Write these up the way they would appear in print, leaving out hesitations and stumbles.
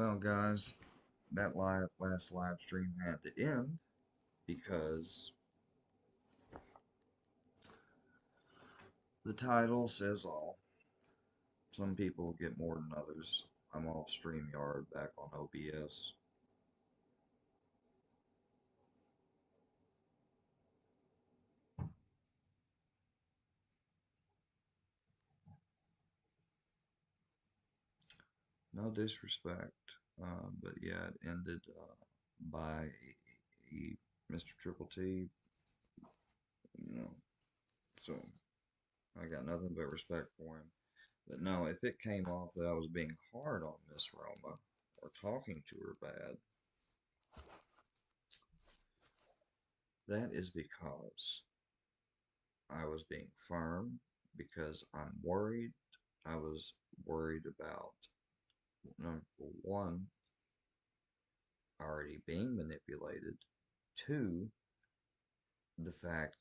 Well, guys, that last live stream had to end because the title says all. Some people get more than others. I'm off StreamYard back on OBS. No disrespect, but yeah, it ended by Mr. Triple T. You know, so I got nothing but respect for him. But no, if it came off that I was being hard on Miss Roma or talking to her bad, that is because I was being firm, because I'm worried. I was worried about number one, already being manipulated. Two, the fact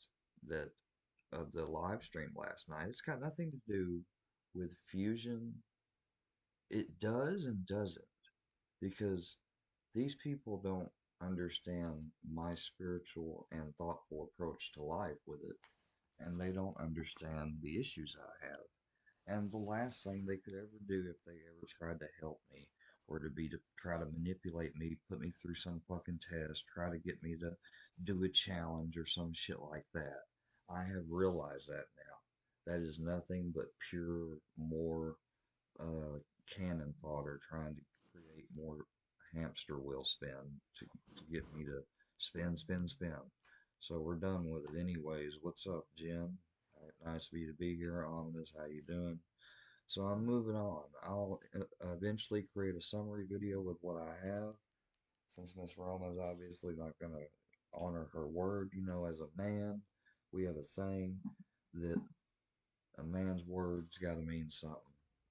that of the live stream last night, it's got nothing to do with fusion. It does and doesn't, because these people don't understand my spiritual and thoughtful approach to life with it, and they don't understand the issues I have. And the last thing they could ever do if they ever tried to help me or to try to manipulate me, put me through some fucking test, try to get me to do a challenge or some shit like that. I have realized that now. That is nothing but pure, more cannon fodder trying to create more hamster wheel spin to get me to spin, spin, spin. So we're done with it anyways. What's up, Jen? Nice of you to be here. Ominous, how you doing? So I'm moving on. I'll eventually create a summary video with what I have, since Miss Roma's obviously not going to honor her word. You know, as a man, we have a saying that a man's word's got to mean something,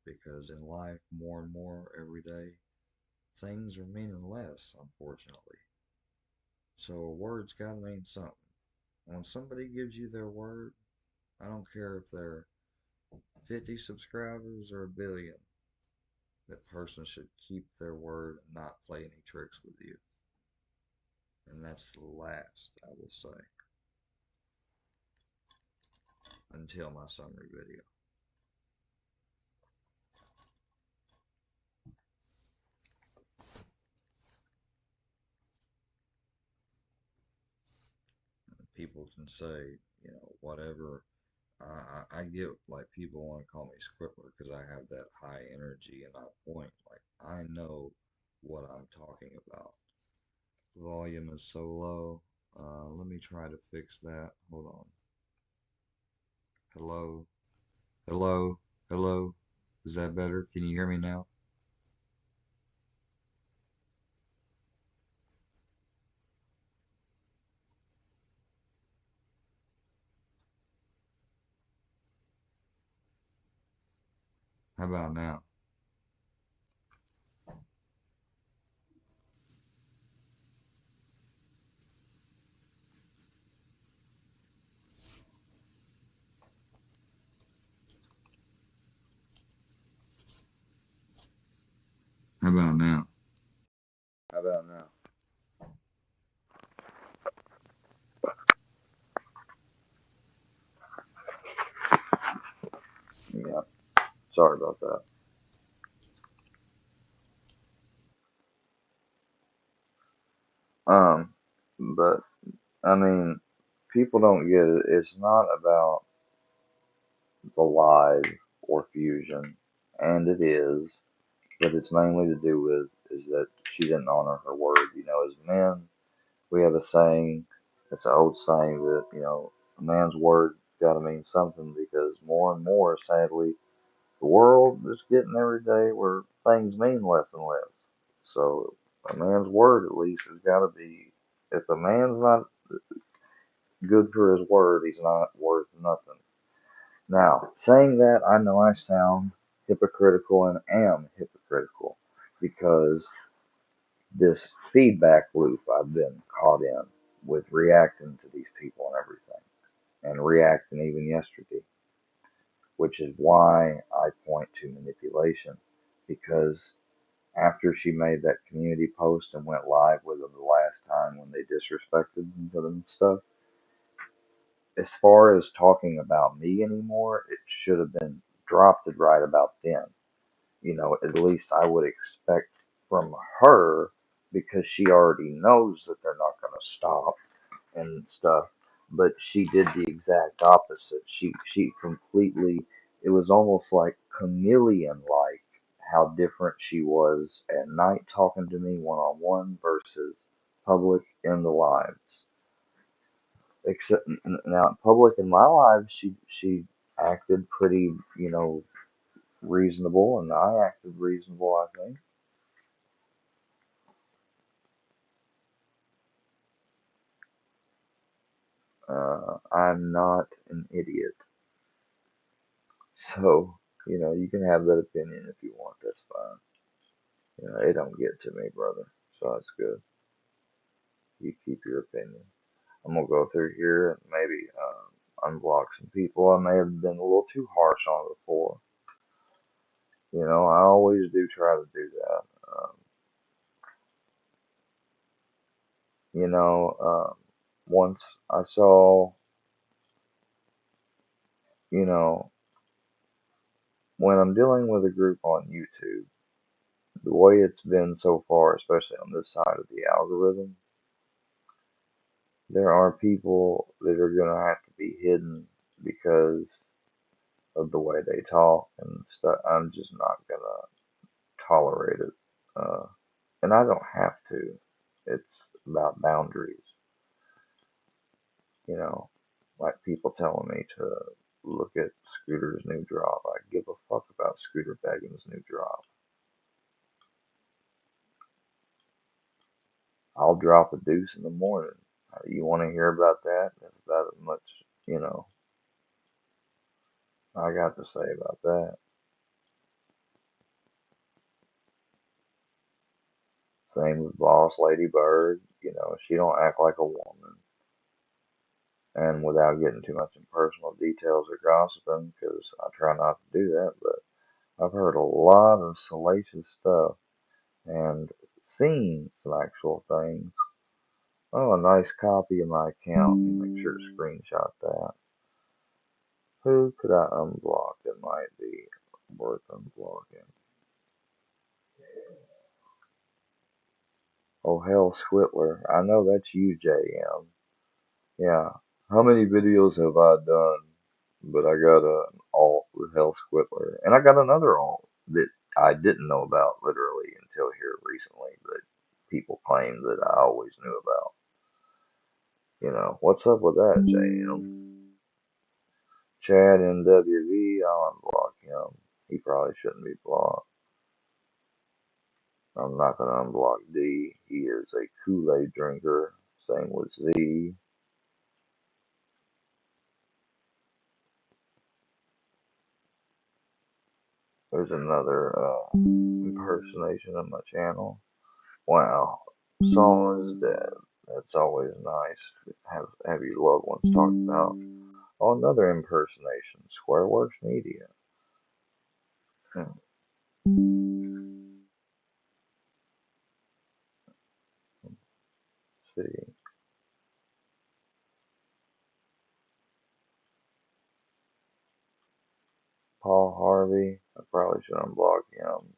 because in life, more and more every day, things are meaningless, unfortunately. So a word's got to mean something. When somebody gives you their word, I don't care if they're 50 subscribers or a billion, that person should keep their word and not play any tricks with you. And that's the last I will say until my summary video. People can say, whatever. I get like people want to call me Scribbler because I have that high energy and I point. Like, I know what I'm talking about. Volume is so low. Let me try to fix that. Hold on. Hello? Hello? Hello? Is that better? Can you hear me now? How about now? How about now? How about now? Yeah, sorry about that. Um, but I mean, people don't get it. It's not about the live or fusion, and it is, but it's mainly to do with is that she didn't honor her word. You know, as men, we have a saying. It's an old saying that a man's word got to mean something, because more and more, sadly, the world is getting every day where things mean less and less. So a man's word at least has got to be. If a man's not good for his word, he's not worth nothing. Now, saying that, I know I sound hypocritical and am hypocritical, because this feedback loop I've been caught in with reacting to these people and everything, and reacting even yesterday, which is why I point to manipulation, because after she made that community post and went live with them the last time when they disrespected them and stuff. As far as talking about me anymore, it should have been dropped it right about then. You know, at least I would expect from her because she already knows that they're not going to stop and stuff. But she did the exact opposite. She completely. It was almost like chameleon like how different she was at night talking to me one on one versus public in the lives. Except now, in public in my lives, she acted pretty, reasonable, and I acted reasonable. I think I'm not an idiot, so you can have that opinion if you want. That's fine. It don't get to me, brother. So that's good. You keep your opinion. I'm gonna go through here and maybe unblock some people I may have been a little too harsh on before. I always do try to do that. You know, once I saw, you know, when I'm dealing with a group on YouTube, the way it's been so far, especially on this side of the algorithm, there are people that are gonna have to be hidden because of the way they talk and stuff. I'm just not gonna tolerate it. Uh, and I don't have to. It's about boundaries, you know, like people telling me to look at Scooter's new drop. I give a fuck about Scooter Beggins' new drop. I'll drop a deuce in the morning. You want to hear about that? That's about as much, you know, I got to say about that. Same with Boss Lady Bird. She don't act like a woman. And without getting too much in personal details or gossiping, because I try not to do that, but I've heard a lot of salacious stuff and seen some actual things. Oh, a nice copy of my account. Make sure to screenshot that. Who could I unblock that might be worth unblocking? Oh, hell, Squitler. I know that's you, JM. Yeah. How many videos have I done? But I got an alt with Hell Squitler. And I got another alt that I didn't know about literally until here recently, but people claim that I always knew about. What's up with that, JM? Chad NWV, I'll unblock him. He probably shouldn't be blocked. I'm not gonna unblock D. He is a Kool-Aid drinker. Same with Z. There's another impersonation of my channel. Wow, Saul is dead. That's always nice. Have your loved ones talked about. Oh, another impersonation. Squareworks Media. Hmm. See, Paul Harvey. I probably should unblock him.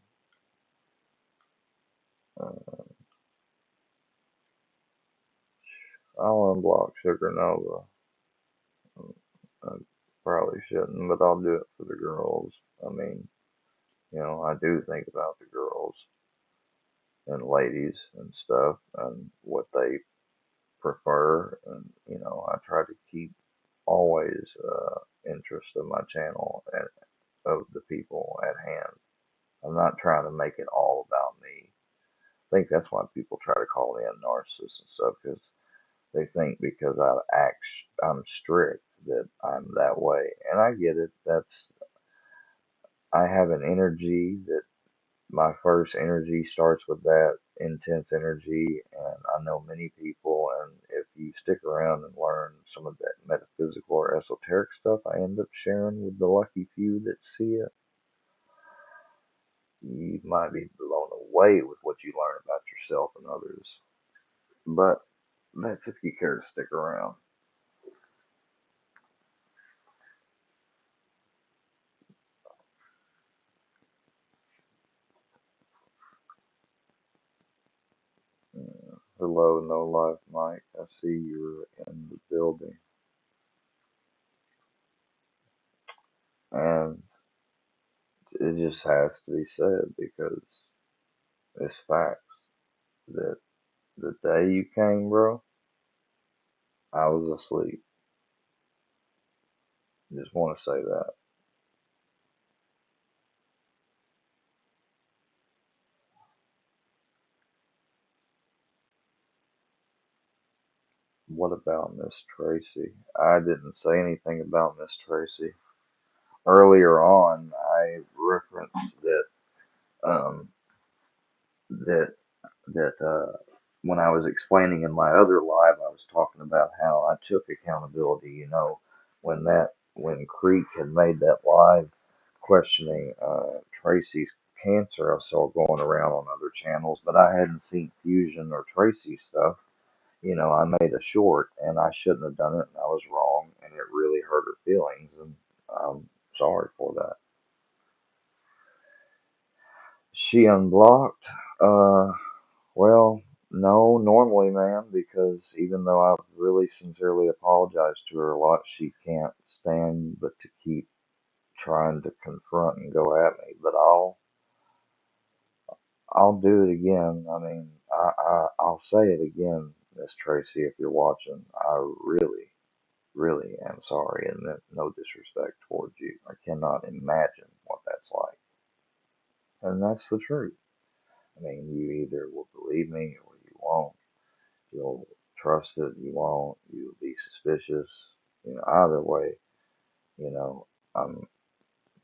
Uh, I'll unblock Sugar Nova. I probably shouldn't, but I'll do it for the girls. I mean, I do think about the girls and ladies and stuff and what they prefer, and I try to keep always interest of my channel and of the people at hand. I'm not trying to make it all about me. I think that's why people try to call me a narcissist and stuff because they think because I'm strict that I'm that way, and I get it. I have an energy that my first energy starts with that intense energy, and I know many people, and if you stick around and learn some of that metaphysical or esoteric stuff I end up sharing with the lucky few that see it, you might be blown away with what you learn about yourself and others. But that's if you care to stick around. Hello, No Life Mike. I see you're in the building. And it just has to be said because it's facts that the day you came, bro, I was asleep. Just want to say that. What about Miss Tracy? I didn't say anything about Miss Tracy. Earlier on, I referenced that um, that that when I was explaining in my other live, I was talking about how I took accountability. When Creek had made that live questioning Tracy's cancer, I saw going around on other channels, but I hadn't seen Fusion or Tracy stuff. I made a short, and I shouldn't have done it, and I was wrong, and it really hurt her feelings, and I'm sorry for that. She unblocked. Well, no, normally, man, because even though I've really sincerely apologized to her a lot, she can't stand but to keep trying to confront and go at me. But I'll do it again. I mean, I'll say it again, Miss Tracy, if you're watching. I really, really am sorry, and meant no disrespect towards you. I cannot imagine what that's like, and that's the truth. I mean, you either will believe me or you won't. You'll trust it, you won't, you'll be suspicious. Either way, you know, I'm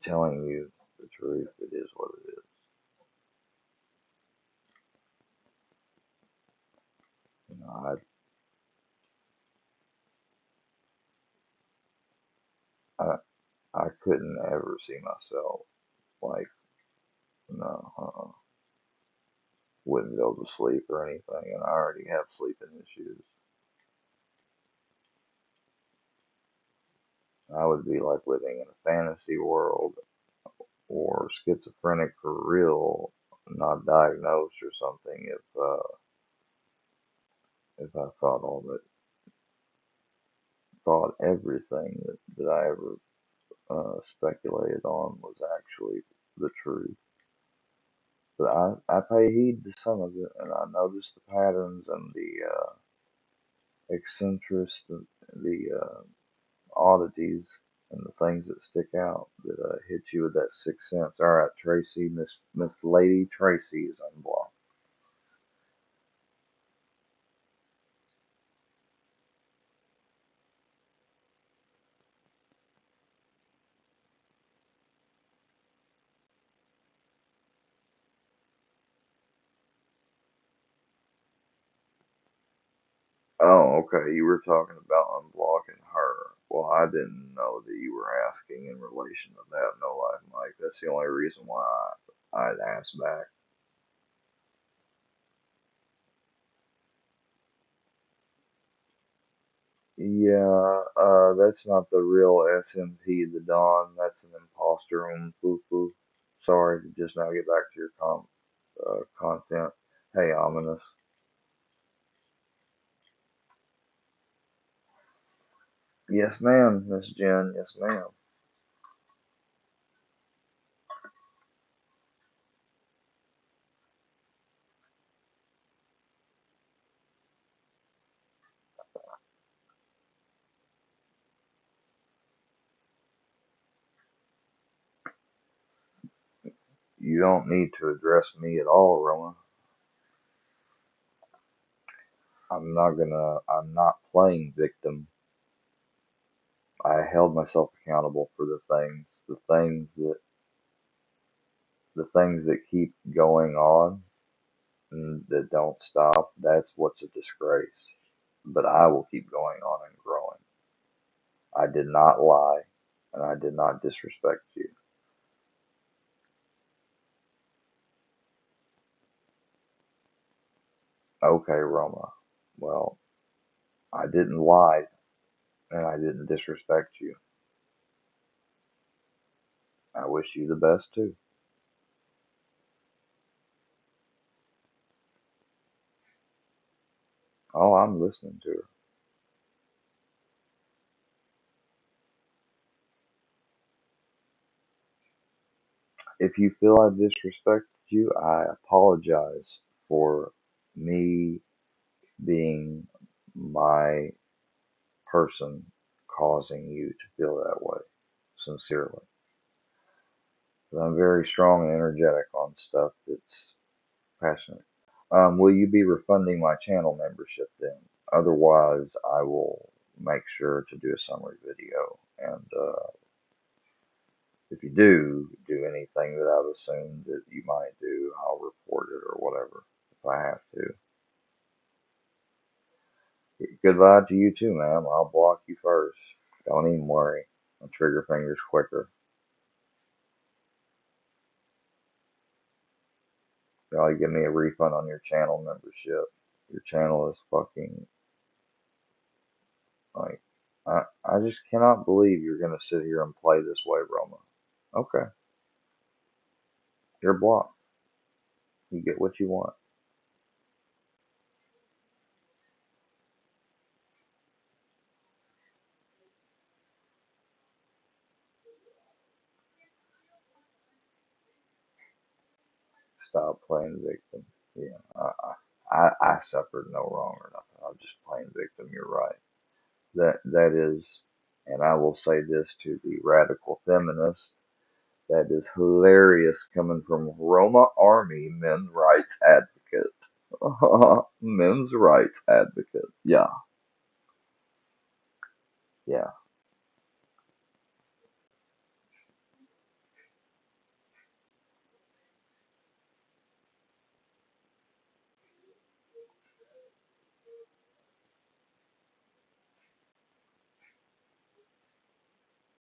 telling you the truth. It is what it is. You know, I, I couldn't ever see myself like, no, wouldn't go to sleep or anything, and I already have sleeping issues. I would be like living in a fantasy world or schizophrenic for real, not diagnosed or something if I thought everything that I ever speculated on was actually the truth. But I pay heed to some of it, and I notice the patterns and the eccentrics, the oddities, and the things that stick out that hit you with that sixth sense. All right, Tracy, Miss Lady Tracy is unblocked. Oh, okay. You were talking about unblocking her. Well, I didn't know that you were asking in relation to that. No life, Mike. That's the only reason why I'd asked back. Yeah, that's not the real SMP, the Dawn. That's an imposter foo foo. Sorry, just now get back to your content. Hey, ominous. Yes, ma'am, Miss Jen. Yes, ma'am. You don't need to address me at all, Roma. I'm not playing victim. I held myself accountable for the things that keep going on and that don't stop. That's what's a disgrace. But I will keep going on and growing. I did not lie, and I did not disrespect you. Okay, Roma. Well, I didn't lie and I didn't disrespect you. I wish you the best too. Oh, I'm listening to her. If you feel I disrespected you, I apologize for me being my person causing you to feel that way. Sincerely. 'Cause I'm very strong and energetic on stuff that's passionate. Will you be refunding my channel membership then? Otherwise, I will make sure to do a summary video. And if you do anything that I've assumed that you might do, I'll report it or whatever if I have to. Goodbye to you too, ma'am. I'll block you first. Don't even worry. My trigger finger's quicker. Y'all give me a refund on your channel membership. Your channel is fucking like I just cannot believe you're gonna sit here and play this way, Roma. Okay, you're blocked. You get what you want. Stop playing victim. Yeah, I suffered no wrong or nothing. I'm just playing victim. You're right. That is, and I will say this to the radical feminist. That is hilarious coming from Roma Army men's rights advocate. Men's rights advocate. Yeah, yeah.